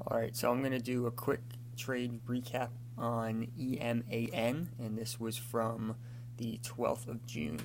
Alright, so I'm going to do a quick trade recap on EMAN, and this was from the 12th of June,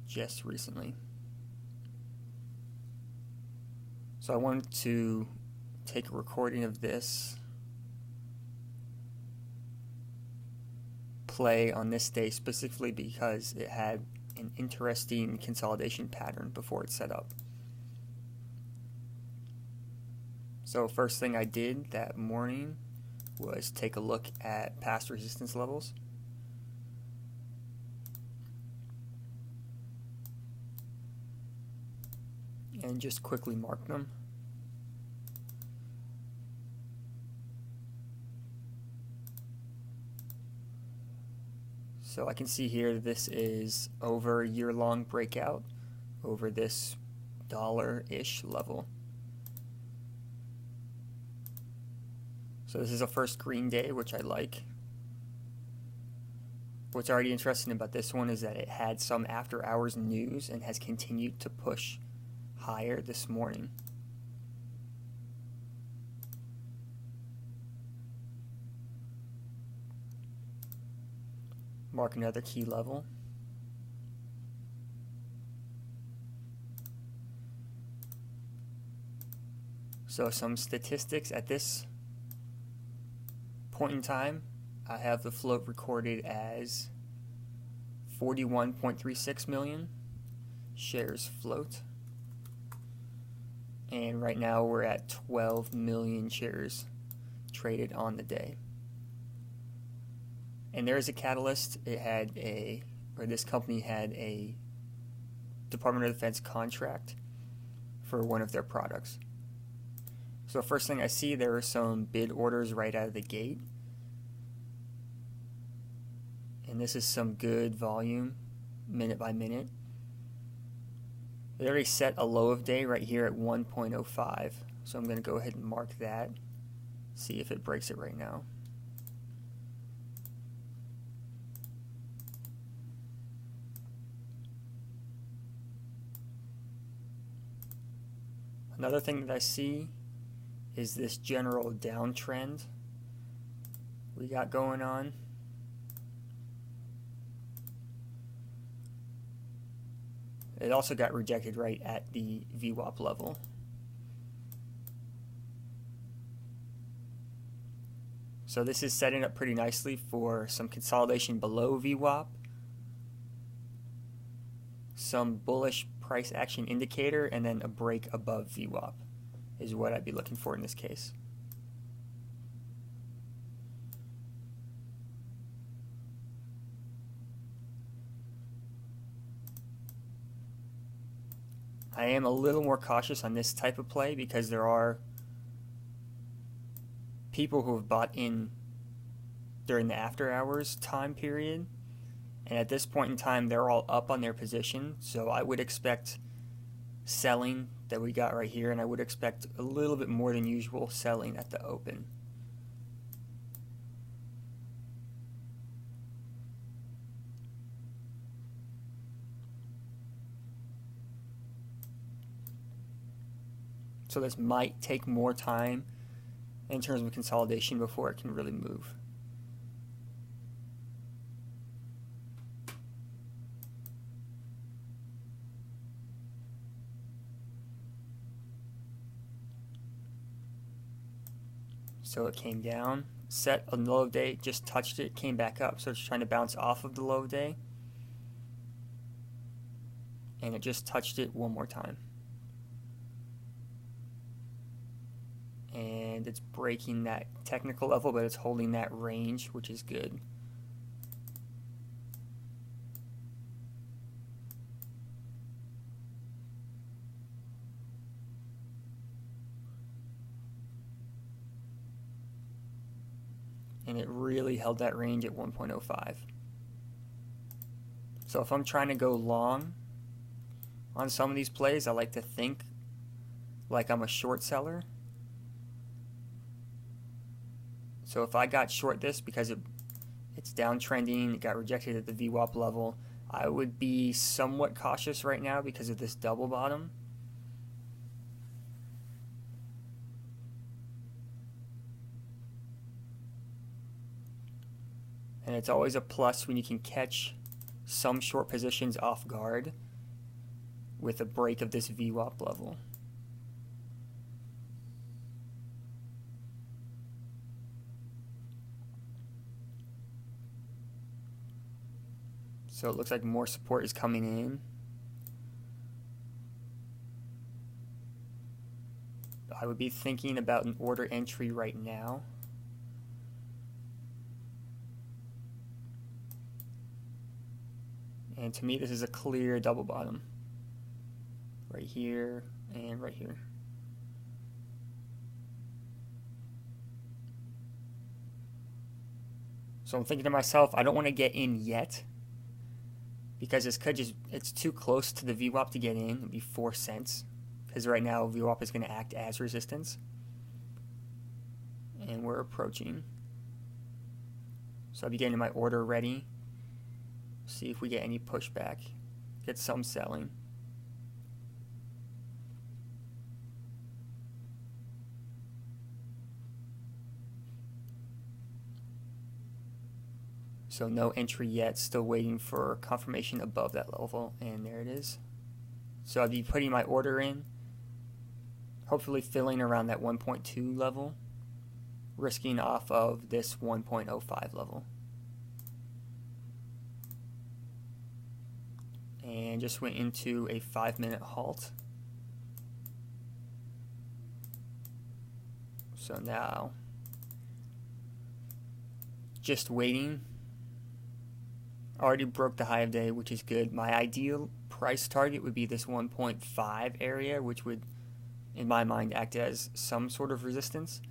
just recently. So I wanted to take a recording of this play on this day specifically because it had an interesting consolidation pattern before it set up. So first thing I did that morning was take a look at past resistance levels. And just quickly mark them. So I can see here this is over a year-long breakout over this dollar-ish level. So this is a first green day, which I like. What's already interesting about this one is that it had some after-hours news and has continued to push higher this morning. Mark another key level. So some statistics at this point in time, I have the float recorded as 41.36 million shares float. And right now we're at 12 million shares traded on the day. And there is a catalyst. This company had a Department of Defense contract for one of their products. So first thing I see, there are some bid orders right out of the gate. And this is some good volume, minute by minute. They already set a low of day right here at 1.05. So I'm going to go ahead and mark that, see if it breaks it right now. Another thing that I see is this general downtrend we got going on. It also got rejected right at the VWAP level. So this is setting up pretty nicely for some consolidation below VWAP, some bullish price action indicator, and then a break above VWAP is what I'd be looking for in this case. I am a little more cautious on this type of play because there are people who have bought in during the after hours time period, and at this point in time they're all up on their position, so I would expect selling that we got right here, and I would expect a little bit more than usual selling at the open. So this might take more time in terms of consolidation before it can really move. So it came down, set a low day, just touched it, came back up. So it's trying to bounce off of the low day. And it just touched it one more time. And it's breaking that technical level, but it's holding that range, which is good. And it really held that range at 1.05. So if I'm trying to go long on some of these plays, I like to think like I'm a short seller. So if I got short this because it's downtrending, it got rejected at the VWAP level, I would be somewhat cautious right now because of this double bottom. And it's always a plus when you can catch some short positions off guard with a break of this VWAP level. So it looks like more support is coming in. I would be thinking about an order entry right now. And to me, this is a clear double bottom. Right here and right here. So I'm thinking to myself, I don't want to get in yet, because this could just, it's too close to the VWAP to get in. It'd be 4 cents. Because right now VWAP is going to act as resistance. And we're approaching. So I'll be getting my order ready. See if we get any pushback. Get some selling. So no entry yet, still waiting for confirmation above that level, and there it is. So I'll be putting my order in, hopefully filling around that 1.2 level, risking off of this 1.05 level. And just went into a 5-minute halt. So now, just waiting. Already broke the high of day, which is good. My ideal price target would be this 1.5 area, which would, in my mind, act as some sort of resistance.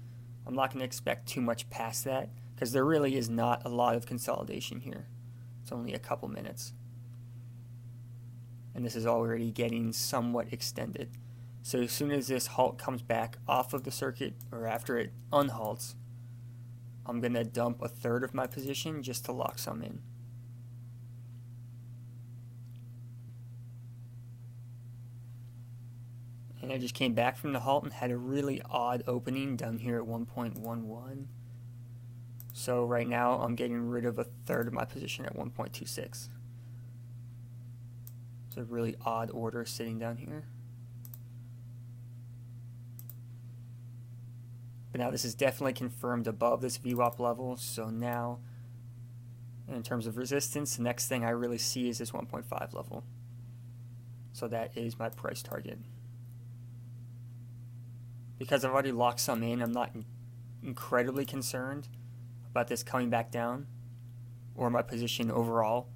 I'm not going to expect too much past that, because there really is not a lot of consolidation here. It's only a couple minutes. And this is already getting somewhat extended. So as soon as this halt comes back off of the circuit, or after it unhalts, I'm going to dump a third of my position just to lock some in. And I just came back from the halt and had a really odd opening down here at 1.11. So right now I'm getting rid of a third of my position at 1.26. It's a really odd order sitting down here. But now this is definitely confirmed above this VWAP level. So now, in terms of resistance, the next thing I really see is this 1.5 level. So that is my price target. Because I've already locked some in, I'm not incredibly concerned about this coming back down or my position overall.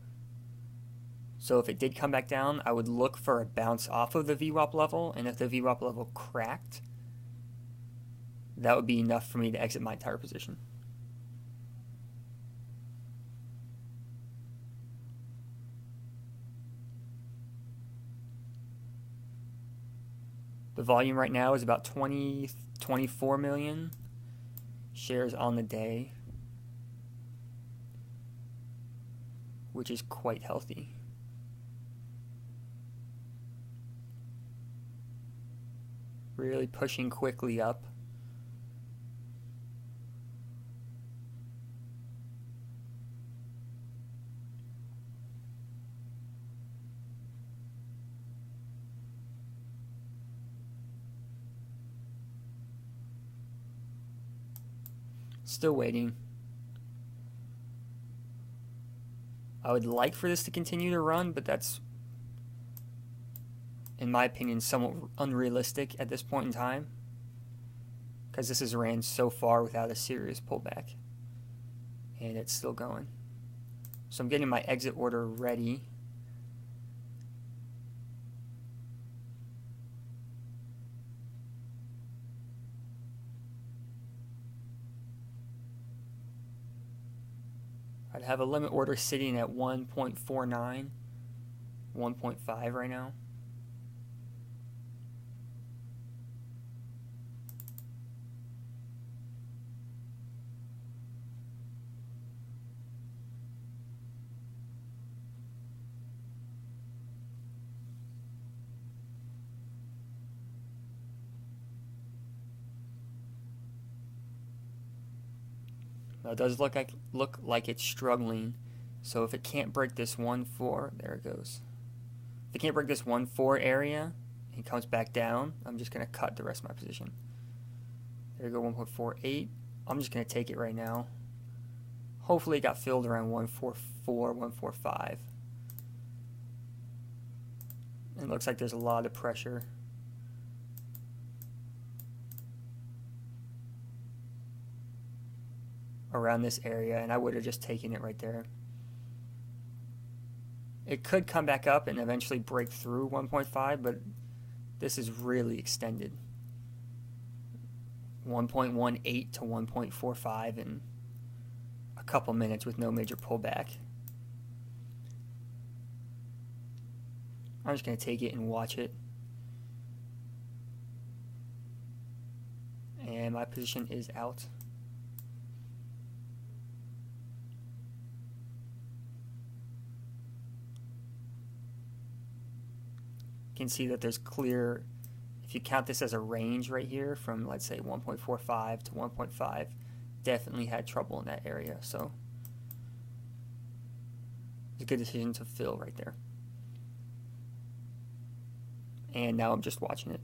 So if it did come back down, I would look for a bounce off of the VWAP level, and if the VWAP level cracked, that would be enough for me to exit my entire position. The volume right now is about 24 million shares on the day, which is quite healthy. Really pushing quickly up. Still waiting. I would like for this to continue to run, but that's, in my opinion, somewhat unrealistic at this point in time, because this has ran so far without a serious pullback, and it's still going. So I'm getting my exit order ready. I'd have a limit order sitting at 1.49, 1.5 right now. Now it does look like it's struggling. So if it can't break this 1-4, there it goes. If it can't break this 1-4 area, it comes back down. I'm just going to cut the rest of my position. There you go, 1.48. I'm just going to take it right now. Hopefully it got filled around 1.44, 1.45. It looks like there's a lot of pressure. Around this area, and I would have just taken it right there. It could come back up and eventually break through 1.5, but this is really extended. 1.18 to 1.45 in a couple minutes with no major pullback. I'm just going to take it and watch it. And my position is out. You can see that there's clear, if you count this as a range right here from, let's say, 1.45 to 1.5, definitely had trouble in that area. So it's a good decision to fill right there. And now I'm just watching it.